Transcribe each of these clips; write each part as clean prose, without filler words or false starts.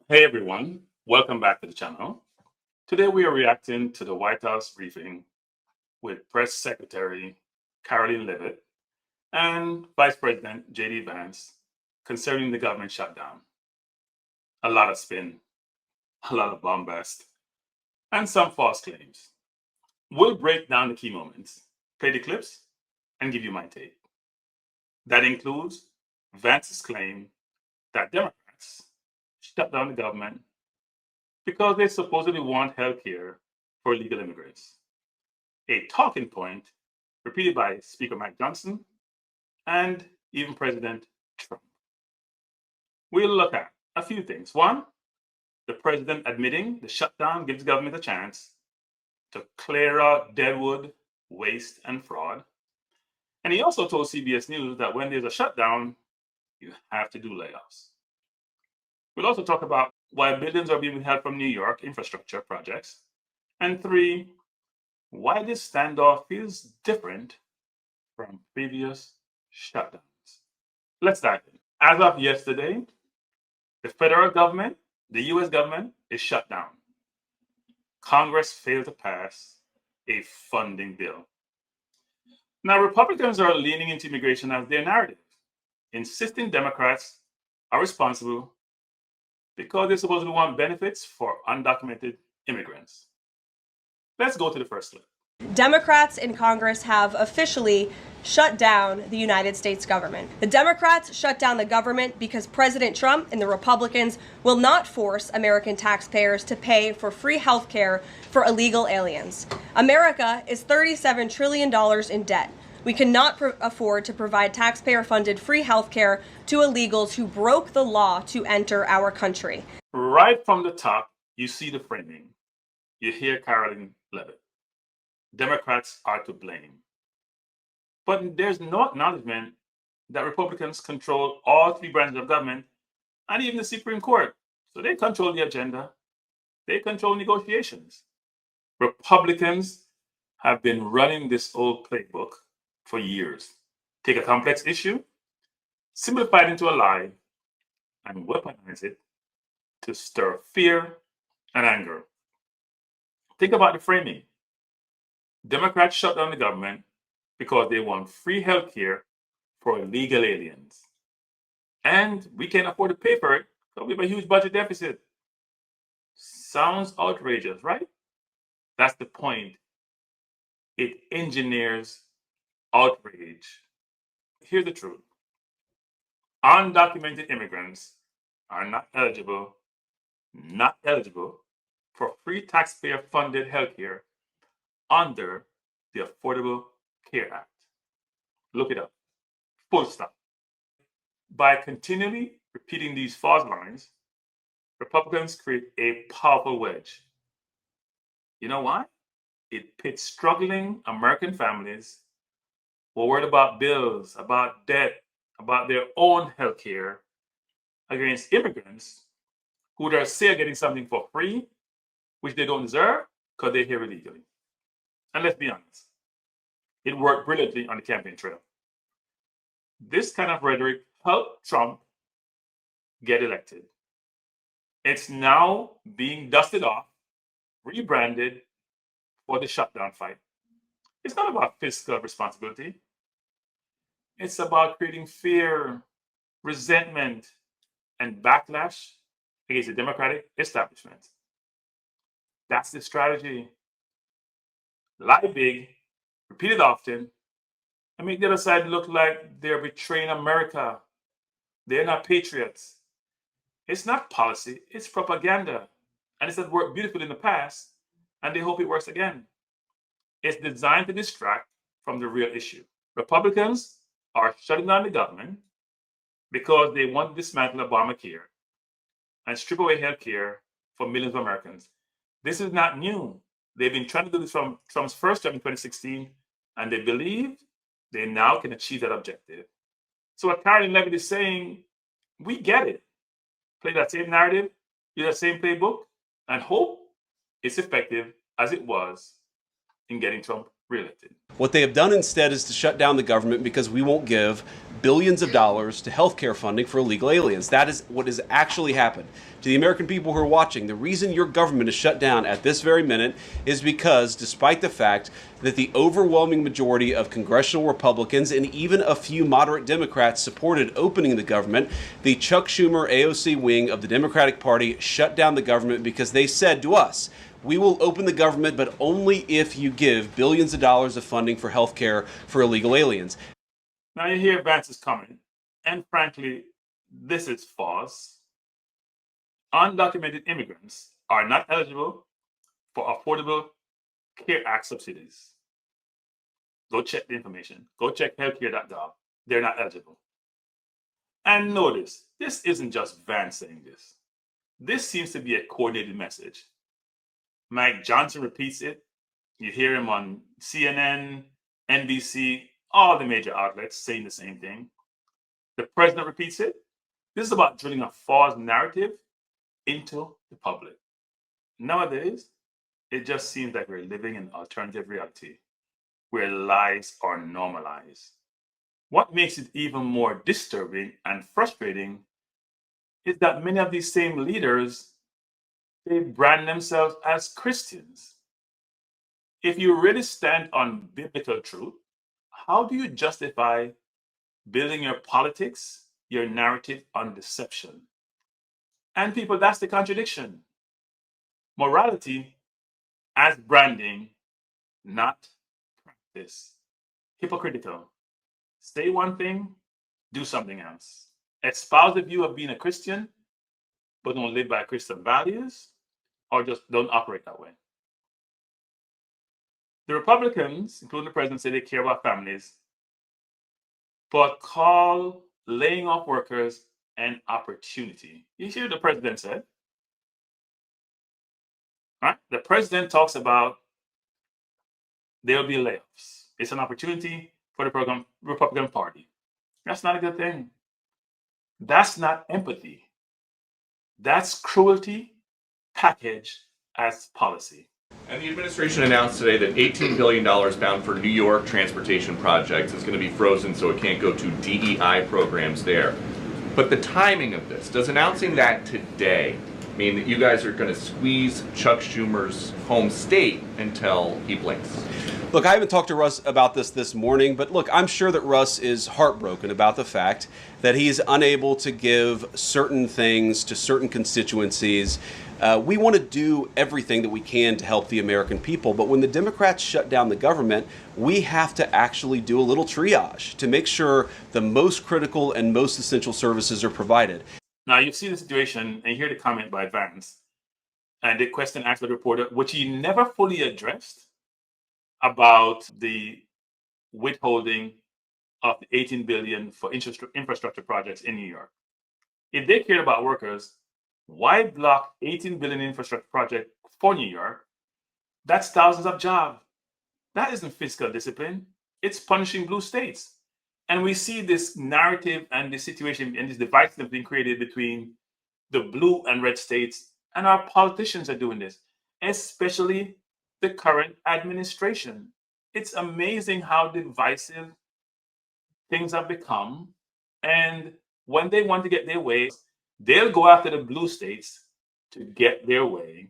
Hey everyone, welcome back to the channel. Today we are reacting to the White House briefing with Press Secretary Karoline Leavitt and Vice President J.D. Vance concerning the government shutdown. A lot of spin, a lot of bombast, and some false claims. We'll break down the key moments, play the clips, and give you my take. That includes Vance's claim that Democrats shut down the government because they supposedly want health care for illegal immigrants. A talking point repeated by Speaker Mike Johnson and even President Trump. We'll look at a few things. One, the president admitting the shutdown gives government a chance to clear out deadwood, waste, and fraud. And he also told CBS News that when there's a shutdown, you have to do layoffs. We'll also talk about why billions are being withheld from New York infrastructure projects. And three, why this standoff is different from previous shutdowns. Let's dive in. As of yesterday, the federal government, the US government, is shut down. Congress failed to pass a funding bill. Now, Republicans are leaning into immigration as their narrative, insisting Democrats are responsible because they supposedly want benefits for undocumented immigrants. Let's go to the first clip. Democrats in Congress have officially shut down the United States government. The Democrats shut down the government because President Trump and the Republicans will not force American taxpayers to pay for free health care for illegal aliens. America is $37 trillion in debt. We cannot afford to provide taxpayer-funded free health care to illegals who broke the law to enter our country. Right from the top, you see the framing. You hear Karoline Leavitt. Democrats are to blame. But there's no acknowledgement that Republicans control all three branches of government and even the Supreme Court. So they control the agenda. They control negotiations. Republicans have been running this old playbook for years. Take a complex issue, simplify it into a lie, and weaponize it to stir fear and anger. Think about the framing. Democrats shut down the government because they want free health care for illegal aliens. And we can't afford to pay for it because we have a huge budget deficit. Sounds outrageous, right? That's the point. It engineers outrage. Here's the truth. Undocumented immigrants are not eligible for free taxpayer-funded health care under the Affordable Care Act. Look it up. Full stop. By continually repeating these false lines, Republicans create a powerful wedge. You know why? It pits struggling American families who are worried about bills, about debt, about their own health care against immigrants who they say are getting something for free, which they don't deserve because they're here illegally. And let's be honest, it worked brilliantly on the campaign trail. This kind of rhetoric helped Trump get elected. It's now being dusted off, rebranded for the shutdown fight. It's not about fiscal responsibility. It's about creating fear, resentment, and backlash against the Democratic establishment. That's the strategy. Lie big, repeat it often, and make the other side look like they're betraying America. They're not patriots. It's not policy, it's propaganda. And it's worked beautifully in the past, and they hope it works again. It's designed to distract from the real issue. Republicans are shutting down the government because they want to dismantle Obamacare and strip away health care for millions of Americans. This is not new. They've been trying to do this from Trump's first term in 2016, and they believe they now can achieve that objective. So what Karoline Leavitt is saying, we get it. Play that same narrative, use that same playbook, and hope it's effective as it was in getting Trump reelected. What they have done instead is to shut down the government because we won't give billions of dollars to healthcare funding for illegal aliens. That is what has actually happened. To the American people who are watching, the reason your government is shut down at this very minute is because, despite the fact that the overwhelming majority of congressional Republicans and even a few moderate Democrats supported opening the government, the Chuck Schumer AOC wing of the Democratic Party shut down the government because they said to us, we will open the government, but only if you give billions of dollars of funding for health care for illegal aliens. Now you hear Vance's comment, and frankly, this is false. Undocumented immigrants are not eligible for Affordable Care Act subsidies. Go check the information. Go check healthcare.gov. They're not eligible. And notice, this isn't just Vance saying this. This seems to be a coordinated message. Mike Johnson repeats it. You hear him on CNN, NBC, all the major outlets saying the same thing. The president repeats it. This is about drilling a false narrative into the public. Nowadays, it just seems like we're living in an alternative reality where lies are normalized. What makes it even more disturbing and frustrating is that many of these same leaders, they brand themselves as Christians. If you really stand on biblical truth, how do you justify building your politics, your narrative on deception? And people, that's the contradiction. Morality as branding, not practice. Hypocritical. Say one thing, do something else. Espouse the view of being a Christian, but don't live by Christian values, or just don't operate that way. The Republicans, including the president, say they care about families, but call laying off workers an opportunity. You hear what the president said? Right? The president talks about there will be layoffs. It's an opportunity for the Republican Party. That's not a good thing. That's not empathy. That's cruelty packaged as policy. And the administration announced today that $18 billion bound for New York transportation projects is going to be frozen so it can't go to DEI programs there. But the timing of this, does announcing that today mean that you guys are going to squeeze Chuck Schumer's home state until he blinks? Look, I haven't talked to Russ about this morning, but look, I'm sure that Russ is heartbroken about the fact that he's unable to give certain things to certain constituencies. We want to do everything that we can to help the American people, but when the Democrats shut down the government, we have to actually do a little triage to make sure the most critical and most essential services are provided. Now, you see the situation and you hear the comment by Vance and the question asked by the reporter, which he never fully addressed, about the withholding of the $18 billion for infrastructure projects in New York. If they cared about workers, why block $18 billion infrastructure project for New York? That's thousands of jobs. That isn't fiscal discipline. It's punishing blue states. And we see this narrative and this situation and this device that's been created between the blue and red states, and our politicians are doing this, especially the current administration. It's amazing how divisive things have become. And when they want to get their way, they'll go after the blue states to get their way,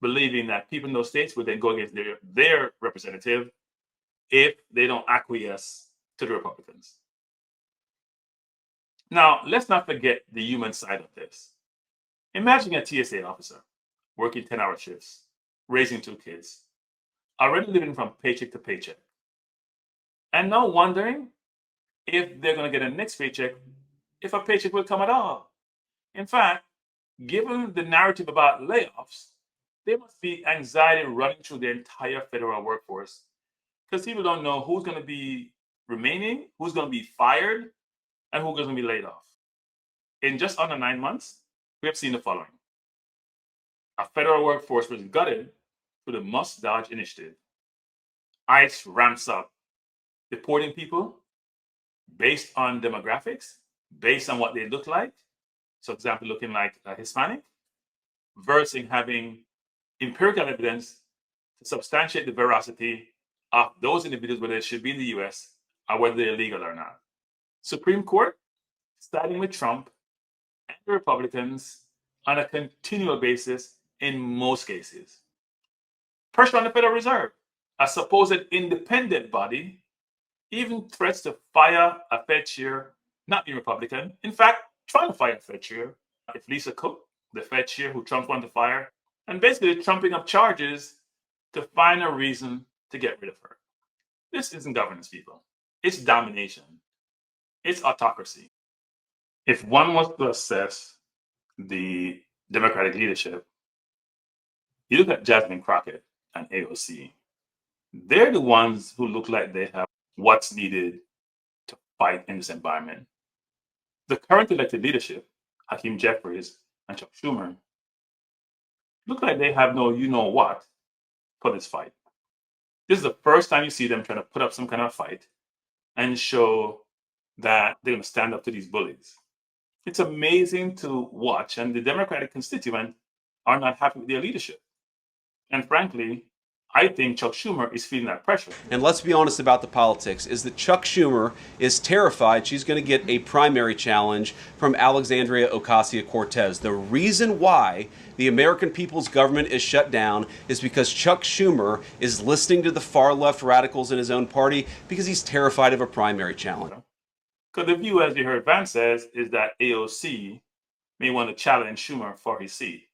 believing that people in those states would then go against their representative if they don't acquiesce to the Republicans. Now, let's not forget the human side of this. Imagine a TSA officer working 10-hour shifts, raising 2 kids, already living from paycheck to paycheck, and now wondering if they're going to get a next paycheck, if a paycheck will come at all. In fact, given the narrative about layoffs, there must be anxiety running through the entire federal workforce because people don't know who's going to be remaining, who's going to be fired, and who's going to be laid off. In just under 9 months, we have seen the following. A federal workforce was gutted through the Must Dodge initiative. ICE ramps up deporting people based on demographics, based on what they look like. So, for example, looking like a Hispanic, versus having empirical evidence to substantiate the veracity of those individuals, whether they should be in the US or whether they're legal or not. Supreme Court siding with Trump and the Republicans on a continual basis in most cases. Pressure on the Federal Reserve, a supposed independent body, even threats to fire a Fed chair, not being Republican. In fact, trying to fire a Fed chair. If Lisa Cook, the Fed chair who Trump wanted to fire, and basically trumping up charges to find a reason to get rid of her. This isn't governance, people. It's domination. It's autocracy. If one was to assess the Democratic leadership, you look at Jasmine Crockett and AOC. They're the ones who look like they have what's needed to fight in this environment. The current elected leadership, Hakeem Jeffries and Chuck Schumer, look like they have no you-know-what for this fight. This is the first time you see them trying to put up some kind of fight and show that they're going to stand up to these bullies. It's amazing to watch, and the Democratic constituents are not happy with their leadership. And frankly, I think Chuck Schumer is feeling that pressure. And let's be honest about the politics, is that Chuck Schumer is terrified she's going to get a primary challenge from Alexandria Ocasio-Cortez. The reason why the American people's government is shut down is because Chuck Schumer is listening to the far-left radicals in his own party because he's terrified of a primary challenge. Because the view, as you heard Vance says, is that AOC may want to challenge Schumer for his seat.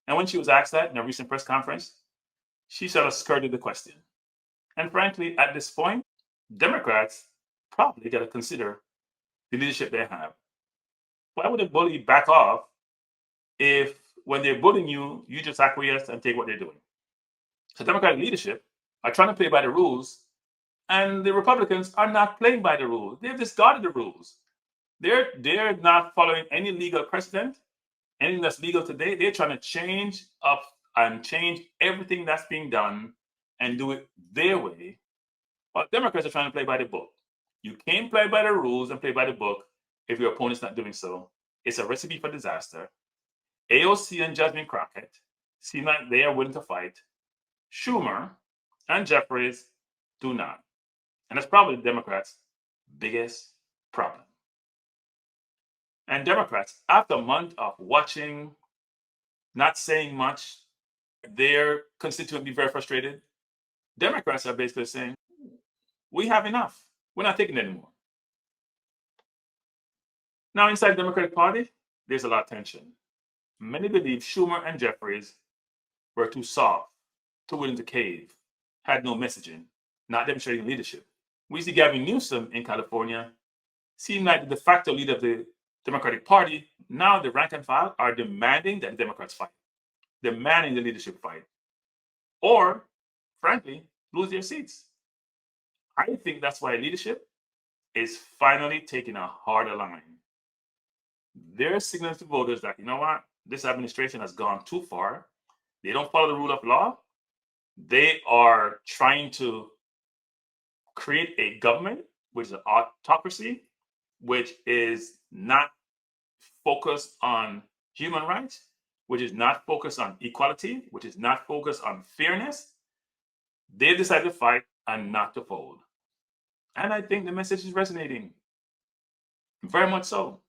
And when she was asked that in a recent press conference, she sort of skirted the question. And frankly, at this point, Democrats probably got to consider the leadership they have. Why would a bully back off if when they're bullying you, you just acquiesce and take what they're doing? So Democratic leadership are trying to play by the rules, and the Republicans are not playing by the rules. They've discarded the rules. They're not following any legal precedent, anything that's legal today. They're trying to change up and change everything that's being done and do it their way. But Democrats are trying to play by the book. You can't play by the rules and play by the book if your opponent's not doing so. It's a recipe for disaster. AOC and Jasmine Crockett seem like they are willing to fight. Schumer and Jeffries do not. And that's probably the Democrats' biggest problem. And Democrats, after a month of watching, not saying much, their constituents be very frustrated. Democrats are basically saying, we have enough. We're not taking it anymore. Now, inside the Democratic Party, there's a lot of tension. Many believe Schumer and Jeffries were too soft, too willing to cave, had no messaging, not demonstrating leadership. We see Gavin Newsom in California seem like the de facto leader of the Democratic Party. Now the rank and file are demanding that the Democrats fight, demanding the leadership fight, or, frankly, lose their seats. I think that's why leadership is finally taking a harder line. They're signaling to voters that, you know what, this administration has gone too far. They don't follow the rule of law. They are trying to create a government which is an autocracy, which is not focused on human rights, which is not focused on equality, which is not focused on fairness. They decided to fight and not to fold. And I think the message is resonating. Very much so.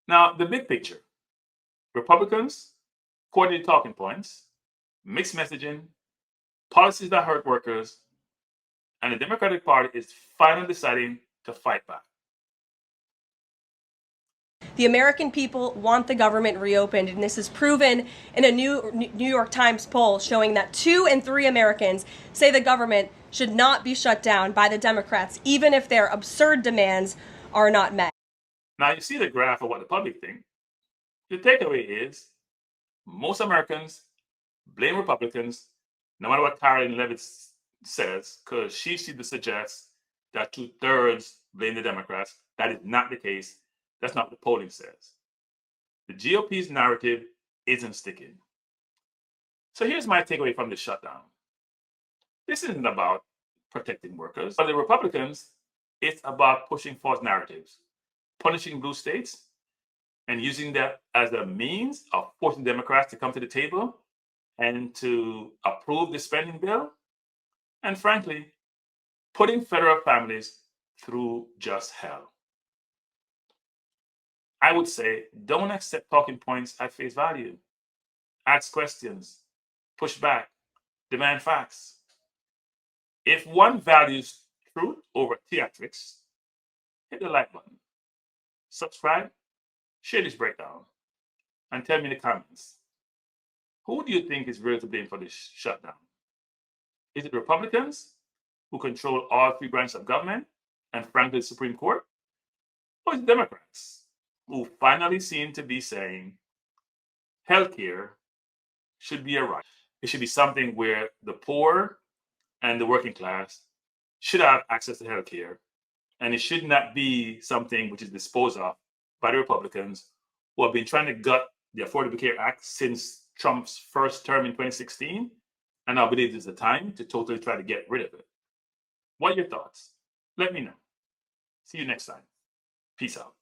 Now, the big picture. Republicans, coordinated talking points, mixed messaging, policies that hurt workers, and the Democratic Party is finally deciding to fight back. The American people want the government reopened, and this is proven in a new New York Times poll showing that 2 in 3 Americans say the government should not be shut down by the Democrats, even if their absurd demands are not met. Now, you see the graph of what the public think. The takeaway is most Americans blame Republicans, no matter what Karoline Leavitt says, because she seems to suggest that 2/3 blame the Democrats. That is not the case. That's not what the polling says. The GOP's narrative isn't sticking. So here's my takeaway from the shutdown. This isn't about protecting workers. For the Republicans, it's about pushing false narratives, punishing blue states, and using that as a means of forcing Democrats to come to the table and to approve the spending bill. And frankly, putting federal families through just hell. I would say don't accept talking points at face value. Ask questions, push back, demand facts. If one values truth over theatrics, hit the like button, subscribe, share this breakdown, and tell me in the comments, who do you think is really to blame for this shutdown? Is it Republicans, who control all three branches of government, and frankly the Supreme Court? Or is it Democrats, who finally seem to be saying healthcare should be a right? It should be something where the poor and the working class should have access to healthcare, and it should not be something which is disposed of by the Republicans, who have been trying to gut the Affordable Care Act since Trump's first term in 2016, and I believe it's the time to totally try to get rid of it. What are your thoughts? Let me know. See you next time. Peace out.